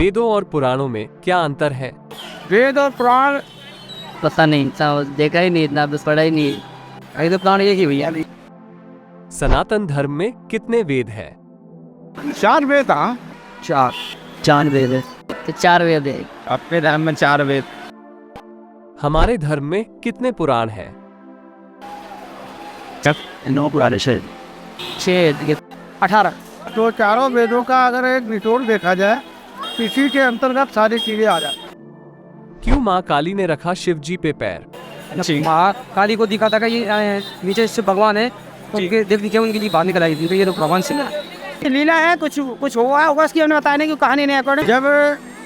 वेदों और पुराणों में क्या अंतर है? वेद और पुराण पता नहीं, देखा ही नहीं, इतना बस पढ़ा ही नहीं। ऐसे तो पुराण एक ही भैया। सनातन धर्म में कितने वेद है? 4 वेद। हाँ, 4 वेद है, तो 4 वेद है। अपने धर्म में 4 वेद। हमारे धर्म में कितने पुराण है? 9 पुराण है, 6 18। तो चारों वेदों का अगर एक निचोड़ देखा जाए, इसी के अंतर्गत सारी चीजें आ जाती। क्यों माँ काली ने रखा शिव जी पे पैर? माँ काली को दिखा था कि ये नीचे से भगवान है, उनके देख दिखे उनके लिए बाहर निकल आई थी, तो ये तो भगवान से लीला है। कुछ हुआ होगा, इसकी हमें बताने की कहानी नहीं है। जब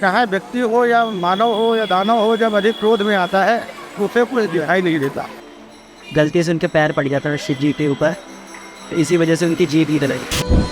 चाहे व्यक्ति हो या मानव हो या दानव हो, जब अधिक क्रोध में आता है तो उसे कुछ दिखाई नहीं देता। गलती से उनके पैर पड़ जाता है शिव जी के ऊपर, तो इसी वजह से उनकी जीत निकल आई।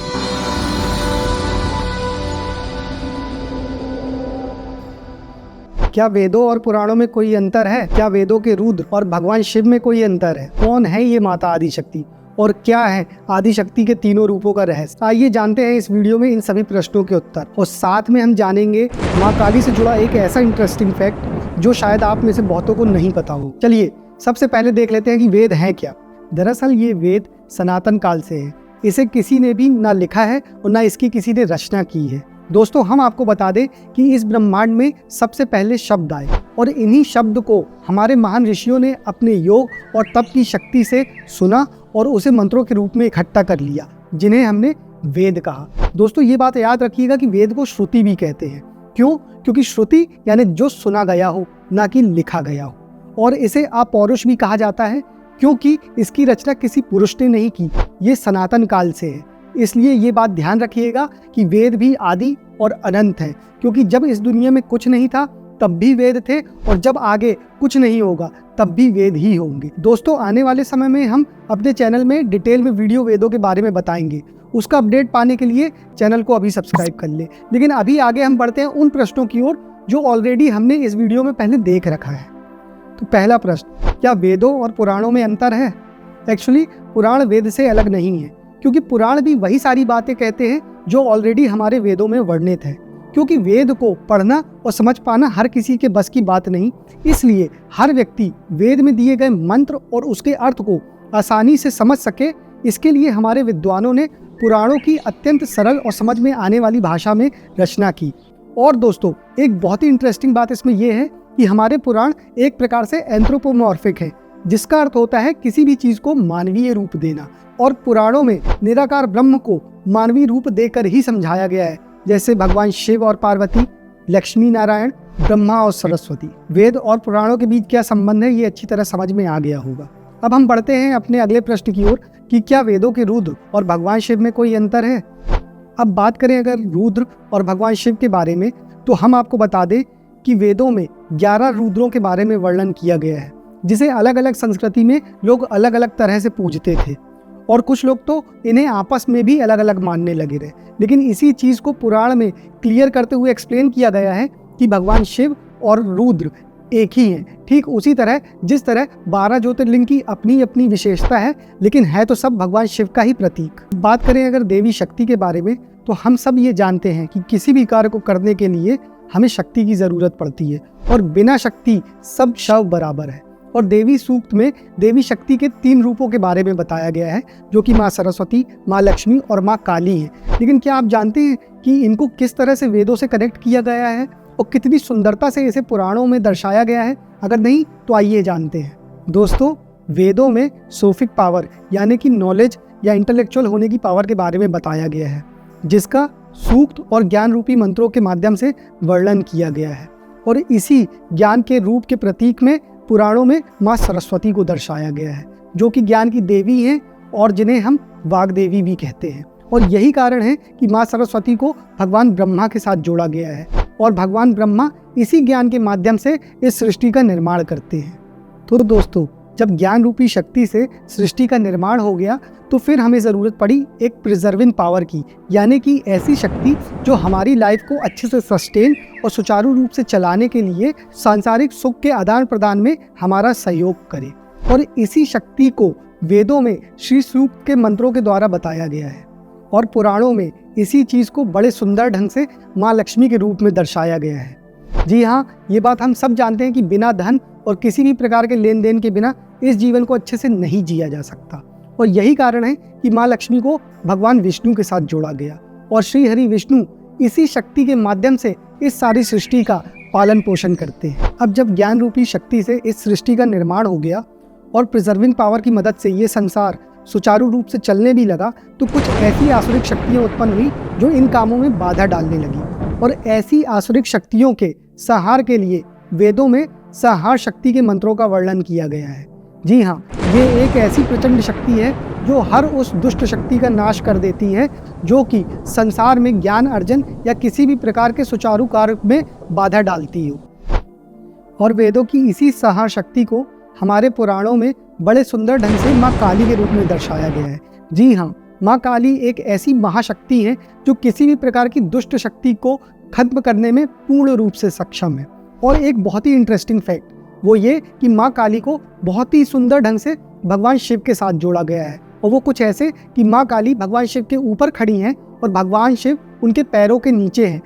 क्या वेदों और पुराणों में कोई अंतर है? क्या वेदों के रुद्र और भगवान शिव में कोई अंतर है? कौन है ये माता आदिशक्ति और क्या है आदिशक्ति के तीनों रूपों का रहस्य? आइए जानते हैं इस वीडियो में इन सभी प्रश्नों के उत्तर, और साथ में हम जानेंगे माँ काली से जुड़ा एक ऐसा इंटरेस्टिंग फैक्ट जो शायद आप में से बहुतों को नहीं पता हो। चलिए सबसे पहले देख लेते हैं कि वेद है क्या। दरअसल ये वेद सनातन काल से है, इसे किसी ने भी ना लिखा है और ना इसकी किसी ने रचना की है। दोस्तों हम आपको बता दें कि इस ब्रह्मांड में सबसे पहले शब्द आए और इन्हीं शब्द को हमारे महान ऋषियों ने अपने योग और तप की शक्ति से सुना और उसे मंत्रों के रूप में इकट्ठा कर लिया, जिन्हें हमने वेद कहा। दोस्तों ये बात याद रखिएगा कि वेद को श्रुति भी कहते हैं। क्यों? क्योंकि श्रुति यानी जो सुना गया हो, ना कि लिखा गया हो। और इसे अपौरुष भी कहा जाता है क्योंकि इसकी रचना किसी पुरुष ने नहीं की, ये सनातन काल से है। इसलिए ये बात ध्यान रखिएगा कि वेद भी आदि और अनंत है, क्योंकि जब इस दुनिया में कुछ नहीं था तब भी वेद थे, और जब आगे कुछ नहीं होगा तब भी वेद ही होंगे। दोस्तों आने वाले समय में हम अपने चैनल में डिटेल में वीडियो वेदों के बारे में बताएंगे। उसका अपडेट पाने के लिए चैनल को अभी सब्सक्राइब कर ले। लेकिन अभी आगे हम बढ़ते हैं उन प्रश्नों की ओर जो ऑलरेडी हमने इस वीडियो में पहले देख रखा है। तो पहला प्रश्न, क्या वेदों और पुराणों में अंतर है? एक्चुअली पुराण वेद से अलग नहीं है, क्योंकि पुराण भी वही सारी बातें कहते हैं जो ऑलरेडी हमारे वेदों में वर्णित है। क्योंकि वेद को पढ़ना और समझ पाना हर किसी के बस की बात नहीं, इसलिए हर व्यक्ति वेद में दिए गए मंत्र और उसके अर्थ को आसानी से समझ सके, इसके लिए हमारे विद्वानों ने पुराणों की अत्यंत सरल और समझ में आने वाली भाषा में रचना की। और दोस्तों एक बहुत ही इंटरेस्टिंग बात इसमें यह है कि हमारे पुराण एक प्रकार से एंथ्रोपोमॉर्फिक है, जिसका अर्थ होता है किसी भी चीज को मानवीय रूप देना। और पुराणों में निराकार ब्रह्म को मानवीय रूप देकर ही समझाया गया है, जैसे भगवान शिव और पार्वती, लक्ष्मी नारायण, ब्रह्मा और सरस्वती। वेद और पुराणों के बीच क्या संबंध है ये अच्छी तरह समझ में आ गया होगा। अब हम बढ़ते हैं अपने अगले प्रश्न की ओर कि क्या वेदों के रुद्र और भगवान शिव में कोई अंतर है? अब बात करें अगर रुद्र और भगवान शिव के बारे में, तो हम आपको बता दें कि वेदों में 11 रुद्रों के बारे में वर्णन किया गया है, जिसे अलग अलग संस्कृति में लोग अलग अलग तरह से पूजते थे, और कुछ लोग तो इन्हें आपस में भी अलग अलग मानने लगे रहे। लेकिन इसी चीज़ को पुराण में क्लियर करते हुए एक्सप्लेन किया गया है कि भगवान शिव और रुद्र एक ही हैं। ठीक उसी तरह जिस तरह 12 ज्योतिर्लिंग की अपनी अपनी विशेषता है, लेकिन है तो सब भगवान शिव का ही प्रतीक। बात करें अगर देवी शक्ति के बारे में, तो हम सब ये जानते हैं कि किसी भी कार्य को करने के लिए हमें शक्ति की ज़रूरत पड़ती है, और बिना शक्ति सब शव बराबर है। और देवी सूक्त में देवी शक्ति के 3 रूपों के बारे में बताया गया है, जो कि माँ सरस्वती, माँ लक्ष्मी और माँ काली हैं। लेकिन क्या आप जानते हैं कि इनको किस तरह से वेदों से कनेक्ट किया गया है और कितनी सुंदरता से इसे पुराणों में दर्शाया गया है? अगर नहीं तो आइए जानते हैं। दोस्तों वेदों में सोफिक पावर यानी कि नॉलेज या इंटेलेक्चुअल होने की पावर के बारे में बताया गया है, जिसका सूक्त और ज्ञान रूपी मंत्रों के माध्यम से वर्णन किया गया है। और इसी ज्ञान के रूप के प्रतीक में पुराणों में माँ सरस्वती को दर्शाया गया है, जो कि ज्ञान की देवी हैं और जिन्हें हम वाग्देवी भी कहते हैं। और यही कारण है कि माँ सरस्वती को भगवान ब्रह्मा के साथ जोड़ा गया है, और भगवान ब्रह्मा इसी ज्ञान के माध्यम से इस सृष्टि का निर्माण करते हैं। तो दोस्तों जब ज्ञान रूपी शक्ति से सृष्टि का निर्माण हो गया, तो फिर हमें ज़रूरत पड़ी एक प्रिजर्विंग पावर की, यानी कि ऐसी शक्ति जो हमारी लाइफ को अच्छे से सस्टेन और सुचारू रूप से चलाने के लिए सांसारिक सुख के आदान प्रदान में हमारा सहयोग करे। और इसी शक्ति को वेदों में श्री सूक्त के मंत्रों के द्वारा बताया गया है, और पुराणों में इसी चीज़ को बड़े सुंदर ढंग से माँ लक्ष्मी के रूप में दर्शाया गया है। जी हाँ, ये बात हम सब जानते हैं कि बिना धन और किसी भी प्रकार के लेन देन के बिना इस जीवन को अच्छे से नहीं जिया जा सकता। और यही कारण है कि माँ लक्ष्मी को भगवान विष्णु के साथ जोड़ा गया और श्री हरि विष्णु इसी शक्ति के माध्यम से इस सारी सृष्टि का पालन पोषण करते हैं। अब जब ज्ञान रूपी शक्ति से इस सृष्टि का निर्माण हो गया और प्रिजर्विंग पावर की मदद से ये संसार सुचारू रूप से चलने भी लगा, तो कुछ ऐसी आसुरिक शक्तियाँ उत्पन्न हुई जो इन कामों में बाधा डालने लगी। और ऐसी आसुरिक शक्तियों के संहार के लिए वेदों में संहार शक्ति के मंत्रों का वर्णन किया गया है। जी हाँ, ये एक ऐसी प्रचंड शक्ति है जो हर उस दुष्ट शक्ति का नाश कर देती है जो कि संसार में ज्ञान अर्जन या किसी भी प्रकार के सुचारू कार्य में बाधा डालती हो। और वेदों की इसी संहार शक्ति को हमारे पुराणों में बड़े सुंदर ढंग से माँ काली के रूप में दर्शाया गया है। जी हाँ, माँ काली एक ऐसी महाशक्ति है जो किसी भी प्रकार की दुष्ट शक्ति को खत्म करने में पूर्ण रूप से सक्षम है। और एक बहुत ही इंटरेस्टिंग फैक्ट वो ये कि माँ काली को बहुत ही सुंदर ढंग से भगवान शिव के साथ जोड़ा गया है। और वो कुछ ऐसे कि माँ काली भगवान शिव के ऊपर खड़ी हैं और भगवान शिव उनके पैरों के नीचे हैं।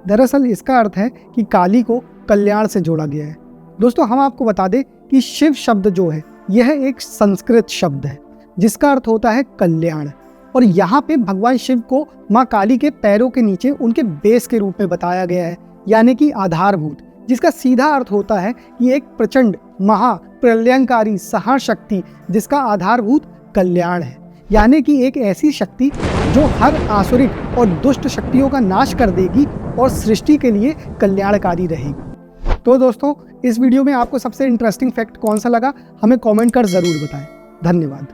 दरअसल इसका अर्थ है कि काली को कल्याण से जोड़ा गया है। दोस्तों, हम आपको बता दें कि शिव शब्द जो है यह एक संस्कृत शब्द है जिसका अर्थ होता है कल्याण। और यहाँ पे भगवान शिव को माँ काली के पैरों के नीचे उनके बेस के रूप में बताया गया है, यानी कि आधारभूत, जिसका सीधा अर्थ होता है कि एक प्रचंड महा प्रलयंकारी संहार शक्ति जिसका आधारभूत कल्याण है, यानी कि एक ऐसी शक्ति जो हर आसुरिक और दुष्ट शक्तियों का नाश कर देगी और सृष्टि के लिए कल्याणकारी रहेगी। तो दोस्तों, इस वीडियो में आपको सबसे इंटरेस्टिंग फैक्ट कौन सा लगा हमें कमेंट कर ज़रूर बताएं। धन्यवाद।